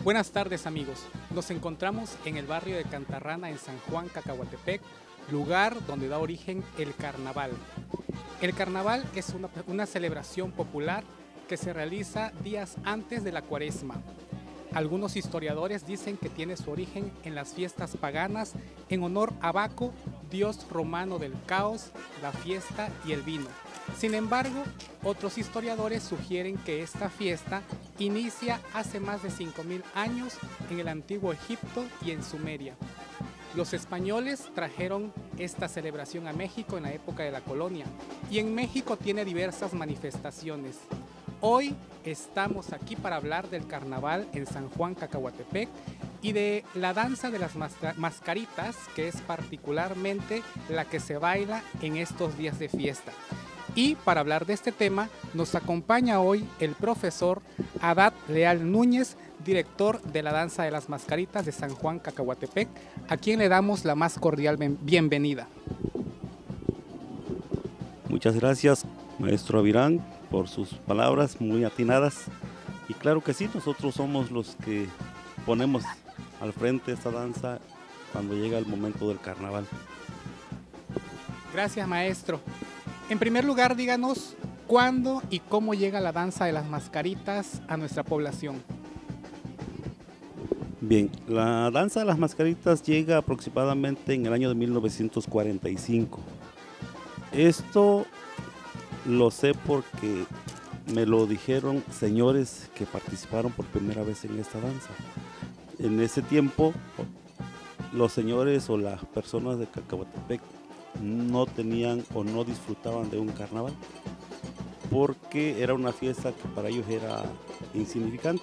Buenas tardes amigos, nos encontramos en el barrio de Cantarrana en San Juan, Cacahuatepec, lugar donde da origen el carnaval. El carnaval es una celebración popular que se realiza días antes de la Cuaresma. Algunos historiadores dicen que tiene su origen en las fiestas paganas en honor a Baco, dios romano del caos, la fiesta y el vino. Sin embargo, otros historiadores sugieren que esta fiesta inicia hace más de 5000 años en el antiguo Egipto y en Sumeria. Los españoles trajeron esta celebración a México en la época de la colonia y en México tiene diversas manifestaciones. Hoy estamos aquí para hablar del carnaval en San Juan, Cacahuatepec y de la danza de las mascaritas, que es particularmente la que se baila en estos días de fiesta. Y para hablar de este tema nos acompaña hoy el profesor Adad Leal Núñez, director de la danza de las mascaritas de San Juan, Cacahuatepec, a quien le damos la más cordial bienvenida. Muchas gracias, maestro Avirán, por sus palabras muy atinadas. Y claro que sí, nosotros somos los que ponemos al frente esta danza cuando llega el momento del carnaval. Gracias, maestro. En primer lugar, díganos cuándo y cómo llega la danza de las mascaritas a nuestra población. Bien, la danza de las mascaritas llega aproximadamente en el año de 1945. Esto lo sé porque me lo dijeron señores que participaron por primera vez en esta danza. En ese tiempo, los señores o las personas de Cacahuatepec no tenían o no disfrutaban de un carnaval porque era una fiesta que para ellos era insignificante.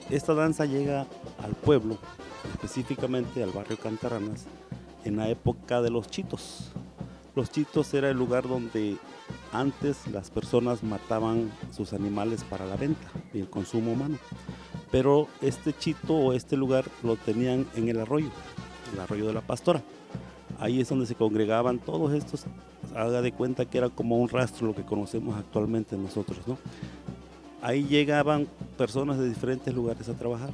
Esta danza llega al pueblo, específicamente al barrio Cantarranas, en la época de los chitos. Los chitos era el lugar donde antes las personas mataban sus animales para la venta y el consumo humano. Pero este chito o este lugar lo tenían en el arroyo de la Pastora. Ahí es donde se congregaban todos estos, haga de cuenta que era como un rastro lo que conocemos actualmente nosotros, ¿no? Ahí llegaban personas de diferentes lugares a trabajar.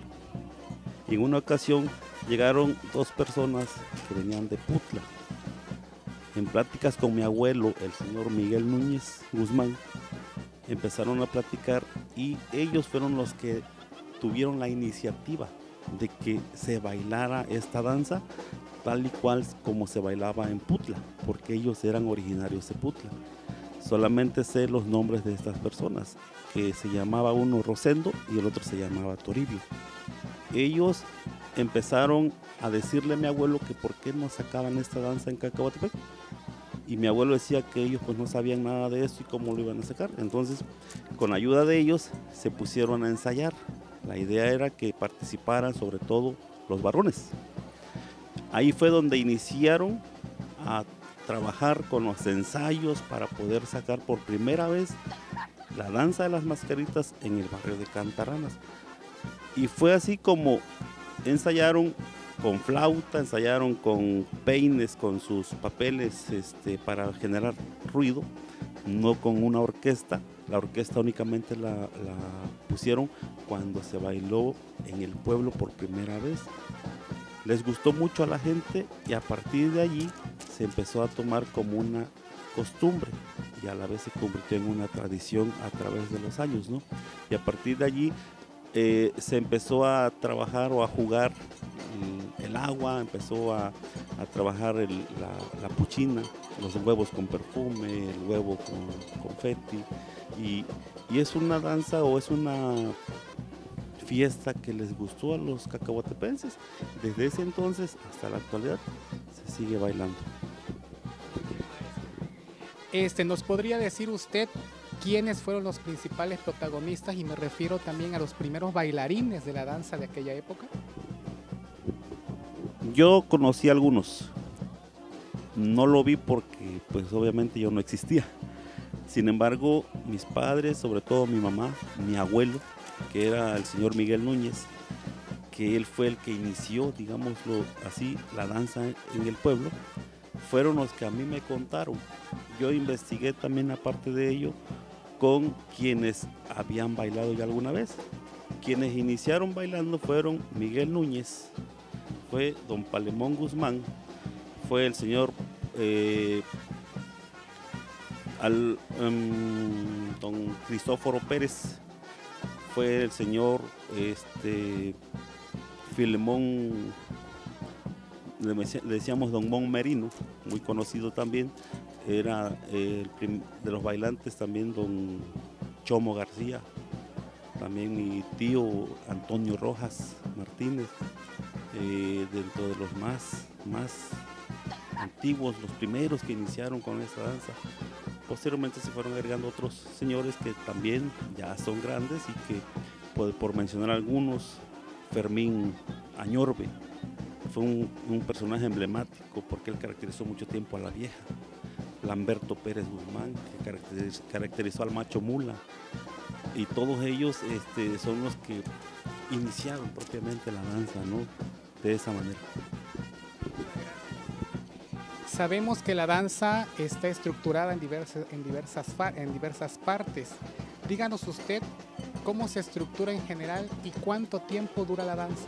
Y en una ocasión llegaron dos personas que venían de Putla. En pláticas con mi abuelo, el señor Miguel Núñez Guzmán, empezaron a platicar y ellos fueron los que tuvieron la iniciativa de que se bailara esta danza tal y cual como se bailaba en Putla, porque ellos eran originarios de Putla. Solamente sé los nombres de estas personas, que se llamaba uno Rosendo y el otro se llamaba Toribio. Ellos empezaron a decirle a mi abuelo que por qué no sacaban esta danza en Cacahuatepec. Y mi abuelo decía que ellos pues no sabían nada de eso y cómo lo iban a sacar. Entonces, con ayuda de ellos, se pusieron a ensayar. La idea era que participaran sobre todo los varones. Ahí fue donde iniciaron a trabajar con los ensayos para poder sacar por primera vez la danza de las mascaritas en el barrio de Cantarranas. Y fue así como ensayaron con flauta, ensayaron con peines, con sus papeles para generar ruido, no con una orquesta. La orquesta únicamente la pusieron cuando se bailó en el pueblo por primera vez. Les gustó mucho a la gente y a partir de allí se empezó a tomar como una costumbre y a la vez se convirtió en una tradición a través de los años, ¿no? Y a partir de allí se empezó a trabajar o a jugar el agua, empezó a trabajar la puchina, los huevos con perfume, el huevo con confeti y es una danza o es una fiesta que les gustó a los cacahuatepenses. Desde ese entonces hasta la actualidad se sigue bailando. ¿Nos podría decir usted quiénes fueron los principales protagonistas? Y me refiero también a los primeros bailarines de la danza de aquella época. Yo conocí a algunos, no lo vi porque pues obviamente yo no existía. Sin embargo, mis padres, sobre todo mi mamá, mi abuelo, que era el señor Miguel Núñez, que él fue el que inició, digámoslo así, la danza en el pueblo, fueron los que a mí me contaron. Yo investigué también aparte de ello con quienes habían bailado ya alguna vez. Quienes iniciaron bailando fueron Miguel Núñez, fue don Palemón Guzmán, fue el señor don Cristóforo Pérez, fue el señor Filemón, le decíamos don Mon Merino, muy conocido también, era de los bailantes también don Chomo García, también mi tío Antonio Rojas Martínez, dentro de los más antiguos, los primeros que iniciaron con esta danza. Posteriormente se fueron agregando otros señores que también ya son grandes y que, por mencionar algunos, Fermín Añorbe fue un personaje emblemático porque él caracterizó mucho tiempo a la vieja. Lamberto Pérez Guzmán, que caracterizó al macho mula, y todos ellos son los que iniciaron propiamente la danza, ¿no? De esa manera. Sabemos que la danza está estructurada en diversas partes. Díganos usted cómo se estructura en general y cuánto tiempo dura la danza.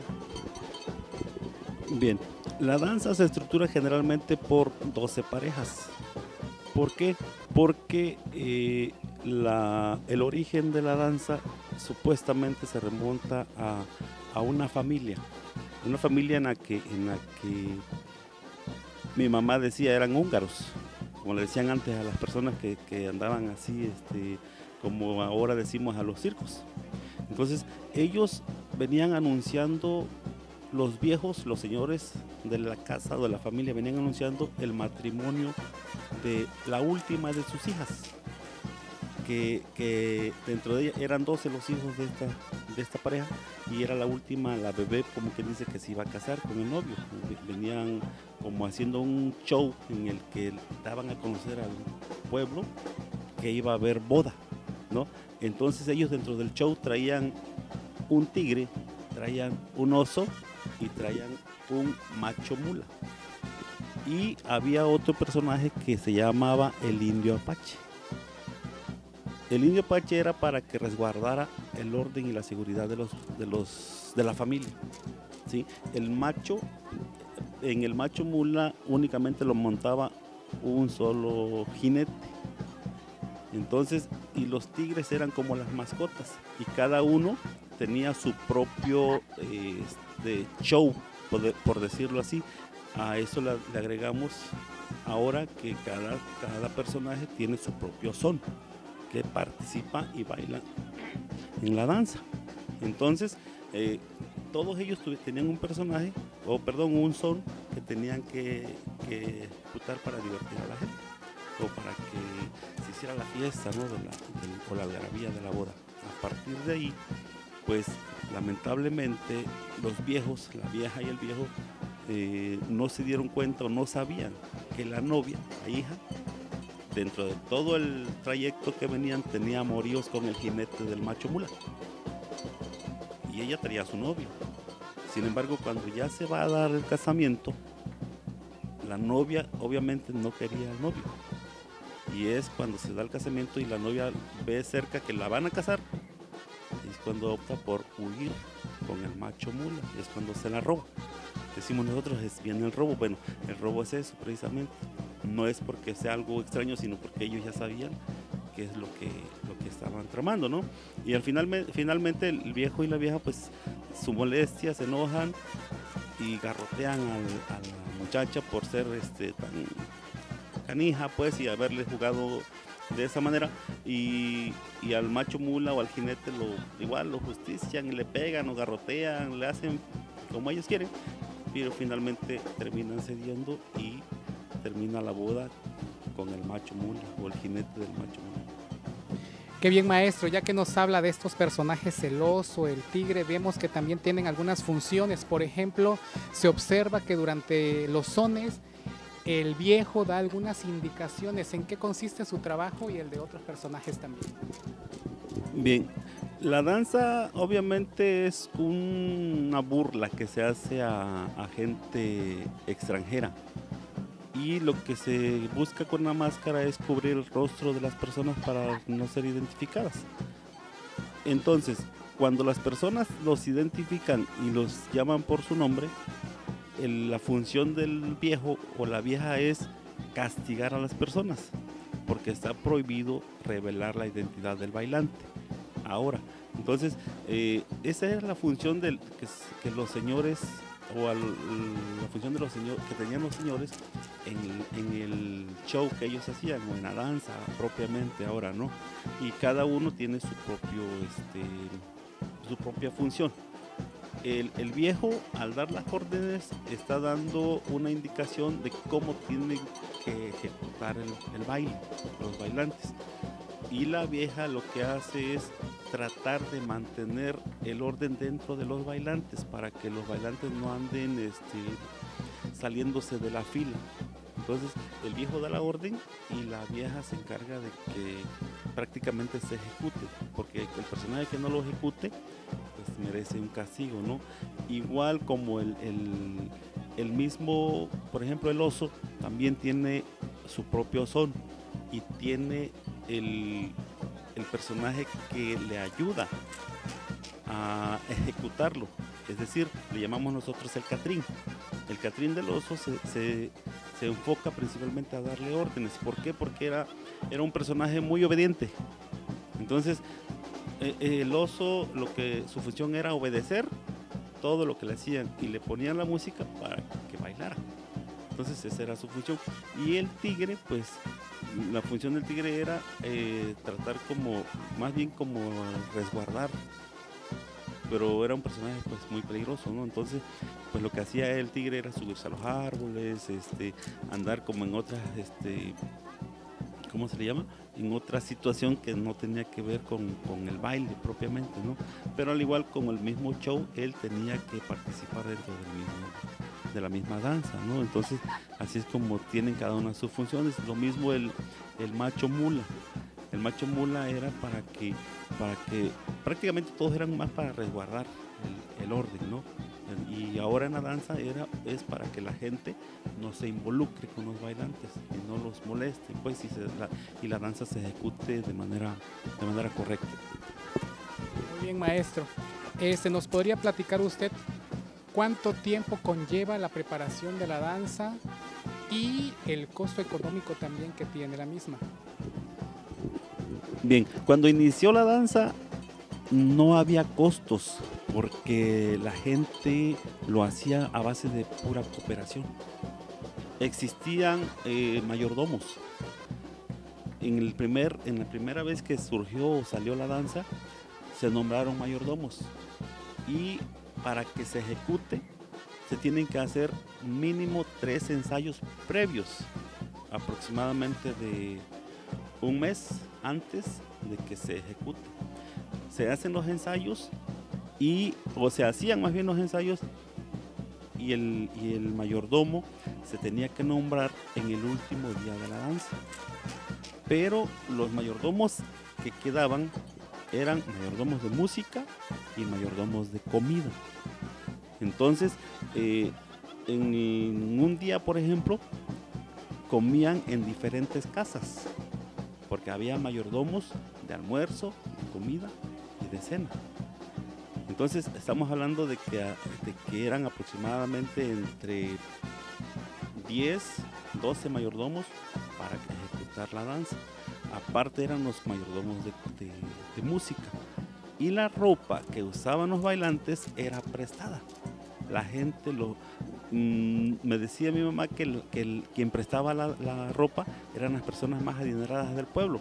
Bien, la danza se estructura generalmente por 12 parejas. ¿Por qué? Porque el origen de la danza supuestamente se remonta a una familia en la que mi mamá decía eran húngaros, como le decían antes a las personas que andaban así, como ahora decimos a los circos. Entonces ellos venían anunciando, los viejos, los señores de la casa o de la familia venían anunciando el matrimonio de la última de sus hijas, que dentro de ella eran 12 los hijos de esta pareja, y era la última, la bebé, como que dice que se iba a casar con el novio. Venían como haciendo un show en el que daban a conocer al pueblo que iba a haber boda, ¿no? Entonces ellos dentro del show traían un tigre, traían un oso y traían un macho mula. Y había otro personaje que se llamaba el indio apache. El indio apache era para que resguardara el orden y la seguridad de la familia, ¿sí? En el macho mula únicamente lo montaba un solo jinete. Entonces, y los tigres eran como las mascotas, y cada uno tenía su propio show, por decirlo así. A eso le agregamos ahora que cada personaje tiene su propio son, que participa y baila en la danza. Entonces, todos ellos tenían un personaje, un son que tenían que ejecutar para divertir a la gente, o para que se hiciera la fiesta, ¿no? o la algarabía de la boda. A partir de ahí, pues lamentablemente los viejos, la vieja y el viejo, no se dieron cuenta o no sabían que la novia, la hija, dentro de todo el trayecto que venían, tenía amoríos con el jinete del macho mula, y ella tenía a su novio. Sin embargo, cuando ya se va a dar el casamiento, la novia obviamente no quería al novio, y es cuando se da el casamiento y la novia ve cerca que la van a casar, es cuando opta por huir con el macho mula, es cuando se la roba. Decimos nosotros, viene el robo. Bueno, el robo es eso precisamente, no es porque sea algo extraño, sino porque ellos ya sabían qué es lo que estaban tramando, ¿no? Y finalmente el viejo y la vieja, pues su molestia, se enojan y garrotean a la muchacha por ser tan canija, pues, y haberle jugado de esa manera, y al macho mula o al jinete igual lo justician y le pegan o garrotean, le hacen como ellos quieren, pero finalmente terminan cediendo y termina la boda con el macho mula o el jinete del macho mula. Qué bien, maestro, ya que nos habla de estos personajes, el oso, el tigre, vemos que también tienen algunas funciones. Por ejemplo, se observa que durante los sones el viejo da algunas indicaciones en qué consiste su trabajo, y el de otros personajes también. Bien, la danza obviamente es una burla que se hace a gente extranjera, y lo que se busca con la máscara es cubrir el rostro de las personas para no ser identificadas. Entonces, cuando las personas los identifican y los llaman por su nombre, la función del viejo o la vieja es castigar a las personas, porque está prohibido revelar la identidad del bailante. Ahora, entonces, esa es la función que los señores, la función de los señores que tenían los señores en el show que ellos hacían, o en la danza propiamente ahora, ¿no? Y cada uno tiene su propia función. El viejo, al dar las órdenes, está dando una indicación de cómo tienen que ejecutar el baile, los bailantes. Y la vieja lo que hace es tratar de mantener el orden dentro de los bailantes, para que los bailantes no anden saliéndose de la fila. Entonces el viejo da la orden y la vieja se encarga de que prácticamente se ejecute, porque el personaje que no lo ejecute pues merece un castigo, ¿no? Igual como el mismo, por ejemplo, el oso también tiene su propio son y tiene el personaje que le ayuda a ejecutarlo, es decir, le llamamos nosotros el catrín. El catrín del oso se enfoca principalmente a darle órdenes. ¿Por qué? Porque era un personaje muy obediente. Entonces, el oso, su función era obedecer todo lo que le hacían y le ponían la música para que bailara. Entonces, esa era su función. Y el tigre, pues, la función del tigre era tratar más bien como resguardar, pero era un personaje pues muy peligroso, ¿no? Entonces, pues lo que hacía el tigre era subirse a los árboles, andar como en otras, ¿cómo se le llama? En otra situación que no tenía que ver con el baile propiamente, ¿no? Pero al igual como el mismo show, él tenía que participar dentro de la misma danza, ¿no? Entonces, así es como tienen cada una de sus funciones. Lo mismo el macho mula. El macho mula era para que prácticamente todos eran más para resguardar el orden, ¿no? Y ahora en la danza es para que la gente no se involucre con los bailantes y no los moleste, pues, y la danza se ejecute de manera correcta. Muy bien, maestro. ¿Nos podría platicar usted cuánto tiempo conlleva la preparación de la danza y el costo económico también que tiene la misma? Bien, cuando inició la danza no había costos, porque la gente lo hacía a base de pura cooperación. Existían mayordomos. En la primera vez que surgió o salió la danza, se nombraron mayordomos. Y para que se ejecute, se tienen que hacer mínimo 3 ensayos previos, aproximadamente de un mes antes de que se ejecute. Se hacen los ensayos o se hacían más bien los ensayos y el mayordomo se tenía que nombrar en el último día de la danza. Pero los mayordomos que quedaban eran mayordomos de música y mayordomos de comida. Entonces, en un día, por ejemplo, comían en diferentes casas, porque había mayordomos de almuerzo, de comida y de cena. Entonces estamos hablando de que eran aproximadamente entre 10, 12 mayordomos para ejecutar la danza. Aparte eran los mayordomos de música. Y la ropa que usaban los bailantes era prestada. La gente me decía mi mamá que quien prestaba la ropa eran las personas más adineradas del pueblo.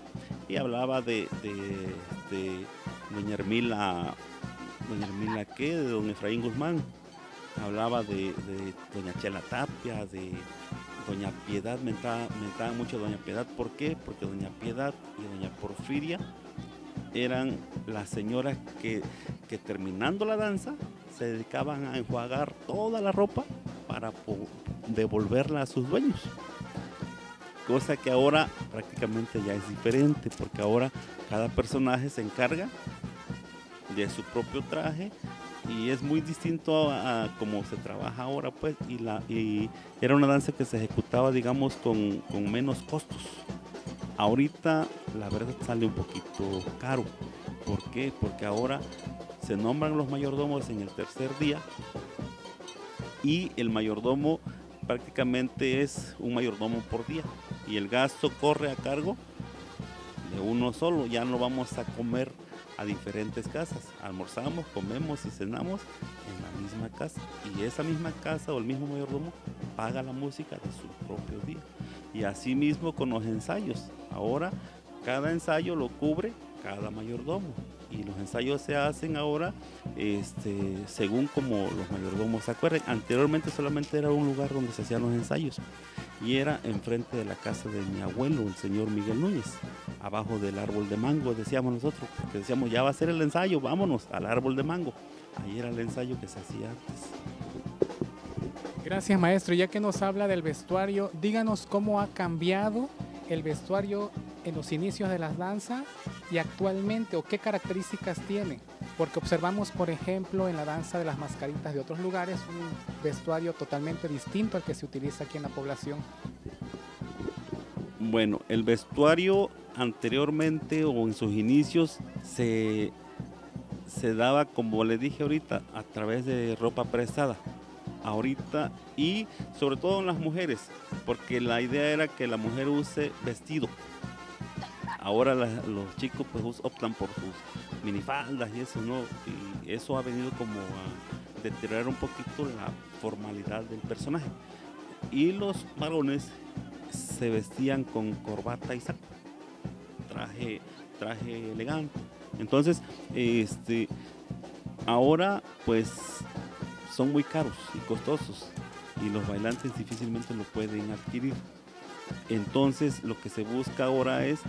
Y hablaba de doña Hermila, de don Efraín Guzmán. Hablaba de doña Chela Tapia, de doña Piedad, mentaban mucho a doña Piedad. ¿Por qué? Porque doña Piedad y doña Porfiria eran las señoras que terminando la danza se dedicaban a enjuagar toda la ropa para devolverla a sus dueños. Cosa que ahora prácticamente ya es diferente, porque ahora cada personaje se encarga de su propio traje y es muy distinto a cómo se trabaja ahora, pues, y era una danza que se ejecutaba, digamos, con menos costos. Ahorita la verdad sale un poquito caro. ¿Por qué? Porque ahora se nombran los mayordomos en el tercer día y el mayordomo prácticamente es un mayordomo por día y el gasto corre a cargo de uno solo. Ya no vamos a comer a diferentes casas, almorzamos, comemos y cenamos en la misma casa y esa misma casa o el mismo mayordomo paga la música de su propio día. Y así mismo con los ensayos, ahora cada ensayo lo cubre cada mayordomo y los ensayos se hacen ahora según como los mayordomos se acuerden. Anteriormente solamente era un lugar donde se hacían los ensayos y era enfrente de la casa de mi abuelo, el señor Miguel Núñez, abajo del árbol de mango, decíamos nosotros, porque decíamos ya va a ser el ensayo, vámonos al árbol de mango. Ahí era el ensayo que se hacía antes. Gracias, maestro. Ya que nos habla del vestuario, díganos cómo ha cambiado el vestuario en los inicios de las danzas y actualmente, o qué características tiene. Porque observamos, por ejemplo, en la danza de las mascaritas de otros lugares, un vestuario totalmente distinto al que se utiliza aquí en la población. Bueno, el vestuario anteriormente o en sus inicios se daba, como le dije ahorita, a través de ropa prestada. Ahorita y sobre todo en las mujeres, porque la idea era que la mujer use vestido. Ahora los chicos pues optan por sus minifaldas y eso, ¿no? Y eso ha venido como a deteriorar un poquito la formalidad del personaje. Y los varones se vestían con corbata y saco, traje elegante. Entonces, ahora pues son muy caros y costosos y los bailantes difícilmente lo pueden adquirir. Entonces lo que se busca ahora es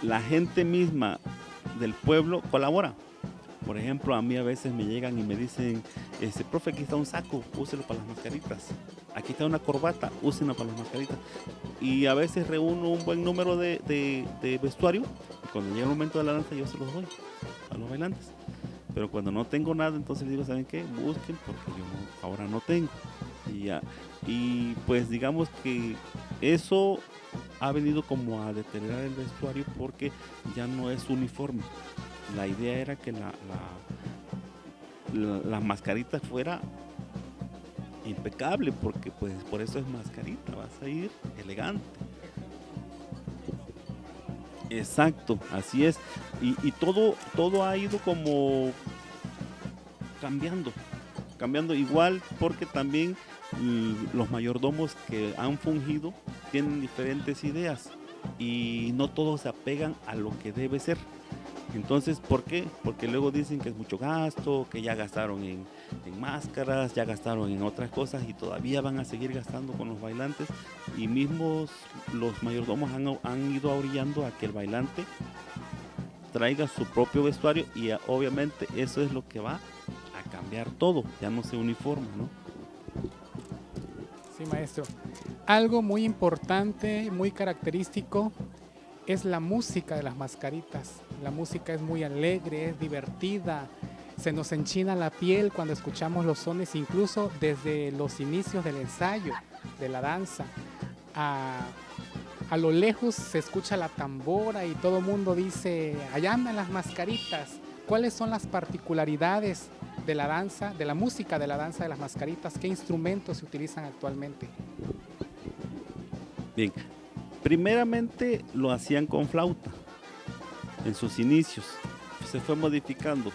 la gente misma del pueblo colabora. Por ejemplo, a mí a veces me llegan y me dicen, profe, aquí está un saco, úselo para las mascaritas. Aquí está una corbata, úsenla para las mascaritas. Y a veces reúno un buen número de vestuario y cuando llega el momento de la danza yo se los doy a los bailantes. Pero cuando no tengo nada, entonces les digo, ¿saben qué? Busquen porque yo ahora no tengo. Y pues digamos que eso ha venido como a deteriorar el vestuario porque ya no es uniforme. La idea era que la mascarita fuera impecable porque pues por eso es mascarita, vas a ir elegante. Exacto, así es. Y todo ha ido como cambiando igual porque también los mayordomos que han fungido tienen diferentes ideas y no todos se apegan a lo que debe ser. Entonces, ¿por qué? Porque luego dicen que es mucho gasto, que ya gastaron en máscaras, ya gastaron en otras cosas y todavía van a seguir gastando con los bailantes y mismos los mayordomos han ido orillando a que el bailante traiga su propio vestuario y obviamente eso es lo que va a cambiar todo, ya no se uniforma, ¿no? Sí, maestro. Algo muy importante, muy característico, es la música de las mascaritas. La música es muy alegre, es divertida, se nos enchina la piel cuando escuchamos los sones, incluso desde los inicios del ensayo, de la danza. A lo lejos se escucha la tambora y todo el mundo dice, allá andan las mascaritas. ¿Cuáles son las particularidades de la danza, de la música de la danza de las mascaritas? ¿Qué instrumentos se utilizan actualmente? Bien, primeramente lo hacían con flauta en sus inicios, se fue modificando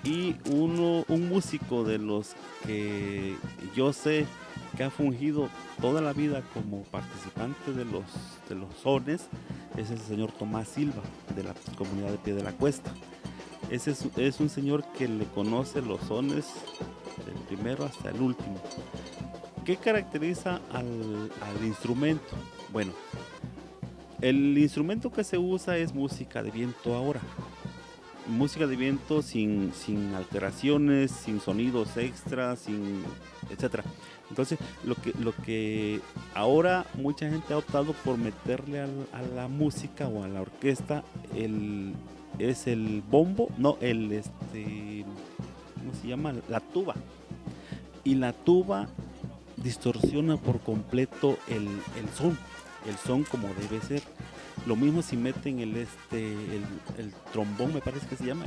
y un músico de los que yo sé que ha fungido toda la vida como participante de los sones es el señor Tomás Silva de la comunidad de Pie de la Cuesta. Ese es un señor que le conoce los sones del primero hasta el último. ¿Qué caracteriza al instrumento? Bueno, el instrumento que se usa es música de viento ahora. Música de viento sin alteraciones, sin sonidos extras, etcétera. Entonces, lo que ahora mucha gente ha optado por meterle a la música o a la orquesta es el bombo, no, ¿cómo se llama? La tuba. Y la tuba distorsiona por completo el son como debe ser. Lo mismo si meten el trombón, me parece que se llama,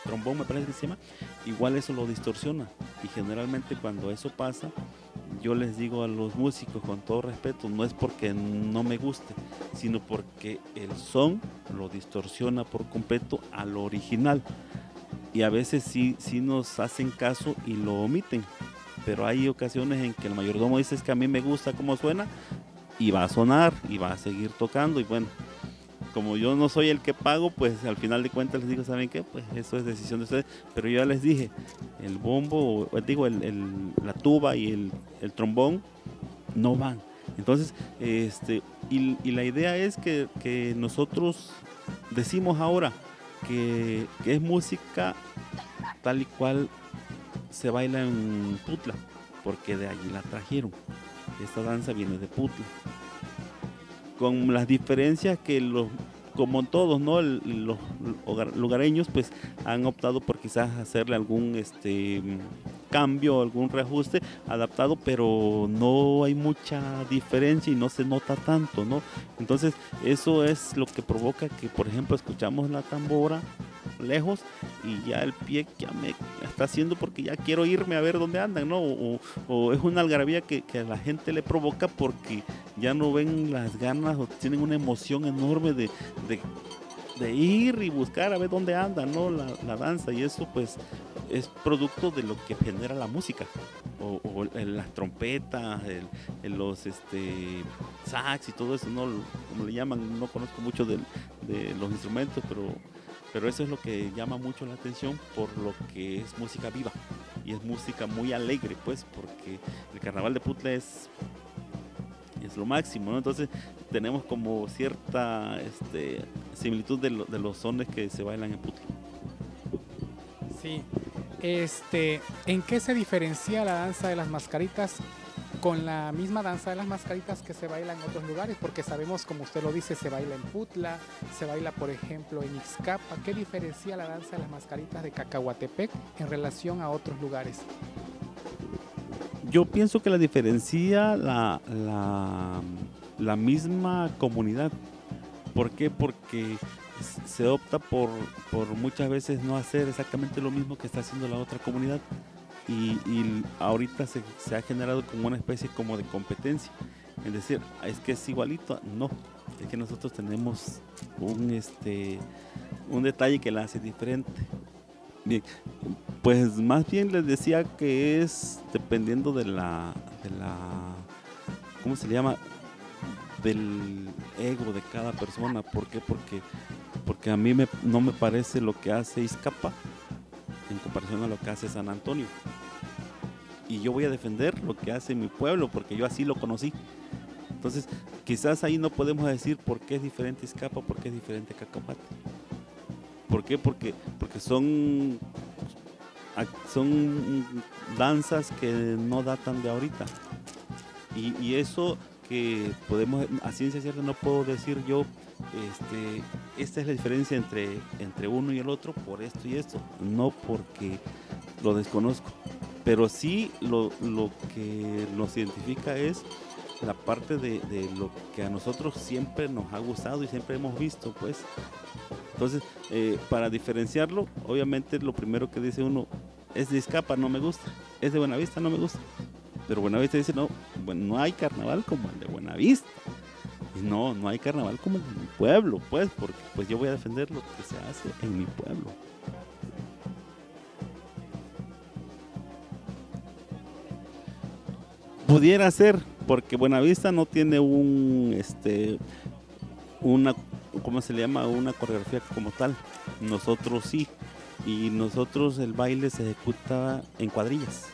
trombón, me parece que se llama, igual eso lo distorsiona. Y generalmente cuando eso pasa, yo les digo a los músicos con todo respeto, no es porque no me guste, sino porque el son lo distorsiona por completo a lo original. Y a veces sí nos hacen caso y lo omiten. Pero hay ocasiones en que el mayordomo dice es que a mí me gusta cómo suena y va a sonar y va a seguir tocando. Y bueno, como yo no soy el que pago, pues al final de cuentas les digo, ¿saben qué? Pues eso es decisión de ustedes. Pero yo ya les dije, el bombo, digo, la tuba y el trombón no van. Entonces, y la idea es que nosotros decimos ahora que es música tal y cual se baila en Putla, porque de allí la trajeron. Esta danza viene de Putla. Con las diferencias que como todos, ¿no? Los lugareños pues han optado por quizás hacerle algún cambio, algún reajuste adaptado, pero no hay mucha diferencia y no se nota tanto, ¿no? Entonces eso es lo que provoca que, por ejemplo, escuchamos la tambora lejos y ya el pie ya me está haciendo porque ya quiero irme a ver dónde andan, ¿no? O es una algarabía que a la gente le provoca porque ya no ven las ganas o tienen una emoción enorme de ir y buscar a ver dónde anda, ¿no? La danza, y eso pues es producto de lo que genera la música o las trompetas, los sax y todo eso, ¿no? Como le llaman, no conozco mucho de los instrumentos, pero eso es lo que llama mucho la atención por lo que es música viva y es música muy alegre, pues, porque el carnaval de Putla es lo máximo, ¿no? Entonces tenemos como cierta similitud de los sones que se bailan en Putla. Sí. ¿En qué se diferencia la danza de las mascaritas con la misma danza de las mascaritas que se baila en otros lugares? Porque sabemos, como usted lo dice, se baila en Putla, se baila, por ejemplo, en Ixcapa. ¿Qué diferencia la danza de las mascaritas de Cacahuatepec en relación a otros lugares? Yo pienso que la diferencia la misma comunidad. ¿Por qué? Porque se opta por muchas veces no hacer exactamente lo mismo que está haciendo la otra comunidad. Y ahorita se ha generado como una especie como de competencia. Es decir, es que es igualito. No, es que nosotros tenemos un detalle que la hace diferente. Bien, pues más bien les decía que es dependiendo de la ¿cómo se le llama? Del ego de cada persona. ¿Por qué? Porque a mí no me parece lo que hace Ixcapa en comparación a lo que hace San Antonio. Y yo voy a defender lo que hace mi pueblo porque yo así lo conocí. Entonces, quizás ahí no podemos decir por qué es diferente Ixcapa, por qué es diferente Cacahuate. ¿Por qué? Porque son danzas que no datan de ahorita. Y eso que podemos, a ciencia cierta no puedo decir yo, esta es la diferencia entre uno y el otro por esto y esto. No porque lo desconozco. Pero sí lo que nos identifica es la parte de lo que a nosotros siempre nos ha gustado y siempre hemos visto, pues. Entonces, para diferenciarlo, obviamente lo primero que dice uno es de Ixcapa, no me gusta, es de Buenavista, no me gusta. Pero Buenavista dice, no, bueno, no hay carnaval como el de Buenavista. Y no hay carnaval como en mi pueblo, pues, porque pues yo voy a defender lo que se hace en mi pueblo. Pudiera ser, porque Buenavista no tiene una, ¿cómo se le llama? Una coreografía como tal. Nosotros sí. Y nosotros el baile se ejecuta en cuadrillas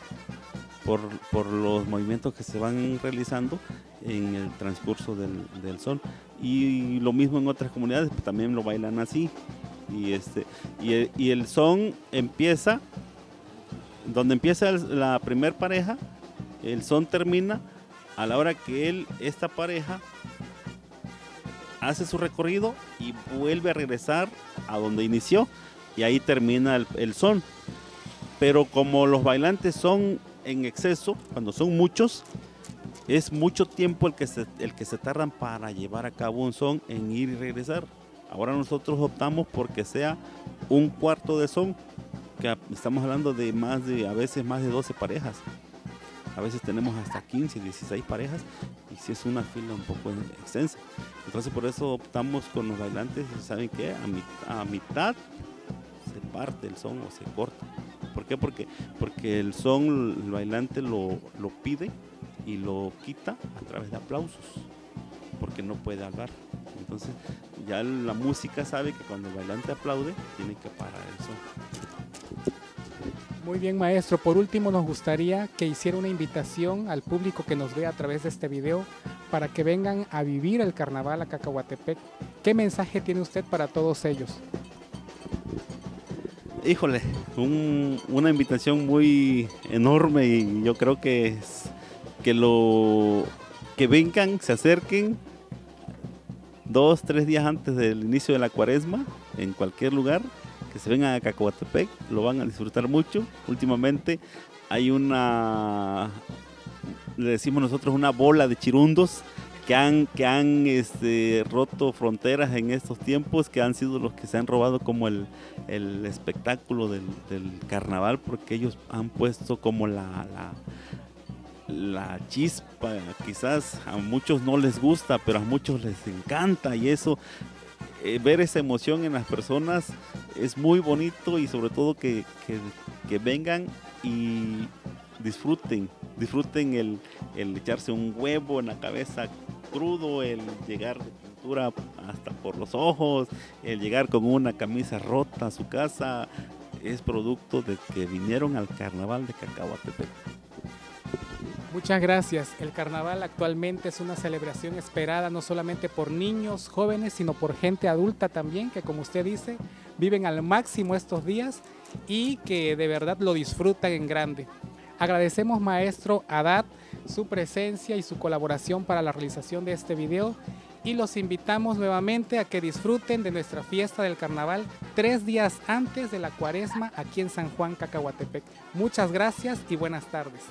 por los movimientos que se van realizando en el transcurso del son. Y lo mismo en otras comunidades, pues, también lo bailan así. Y el son empieza, donde empieza la primer pareja, el son termina a la hora que esta pareja hace su recorrido y vuelve a regresar a donde inició y ahí termina el son. Pero como los bailantes son en exceso, cuando son muchos, es mucho tiempo el que se tardan para llevar a cabo un son en ir y regresar. Ahora nosotros optamos porque sea un cuarto de son porque estamos hablando de a veces más de 12 parejas. A veces tenemos hasta 15, 16 parejas y si es una fila un poco extensa. Entonces por eso optamos con los bailantes, ¿saben qué? A mitad se parte el son o se corta. ¿Por qué? Porque el son, el bailante lo pide y lo quita a través de aplausos, porque no puede hablar. Entonces ya la música sabe que cuando el bailante aplaude, tiene que parar el son. Muy bien, maestro. Por último, nos gustaría que hiciera una invitación al público que nos ve a través de este video para que vengan a vivir el carnaval a Cacahuatepec. ¿Qué mensaje tiene usted para todos ellos? Híjole, una invitación muy enorme y yo creo que es que vengan, se acerquen 2, 3 días antes del inicio de la cuaresma en cualquier lugar, que se vengan a Cacahuatepec, lo van a disfrutar mucho. Últimamente hay le decimos nosotros, una bola de chirundos que han roto fronteras en estos tiempos, que han sido los que se han robado como el espectáculo del carnaval, porque ellos han puesto como la chispa. Quizás a muchos no les gusta, pero a muchos les encanta, y eso, ver esa emoción en las personas es muy bonito, y sobre todo que vengan y disfruten el echarse un huevo en la cabeza crudo, el llegar de pintura hasta por los ojos, el llegar con una camisa rota a su casa, es producto de que vinieron al carnaval de Cacahuatepec. Muchas gracias. El carnaval actualmente es una celebración esperada no solamente por niños, jóvenes, sino por gente adulta también, que como usted dice, viven al máximo estos días y que de verdad lo disfrutan en grande. Agradecemos, maestro Haddad, su presencia y su colaboración para la realización de este video, y los invitamos nuevamente a que disfruten de nuestra fiesta del carnaval 3 días antes de la cuaresma aquí en San Juan, Cacahuatepec. Muchas gracias y buenas tardes.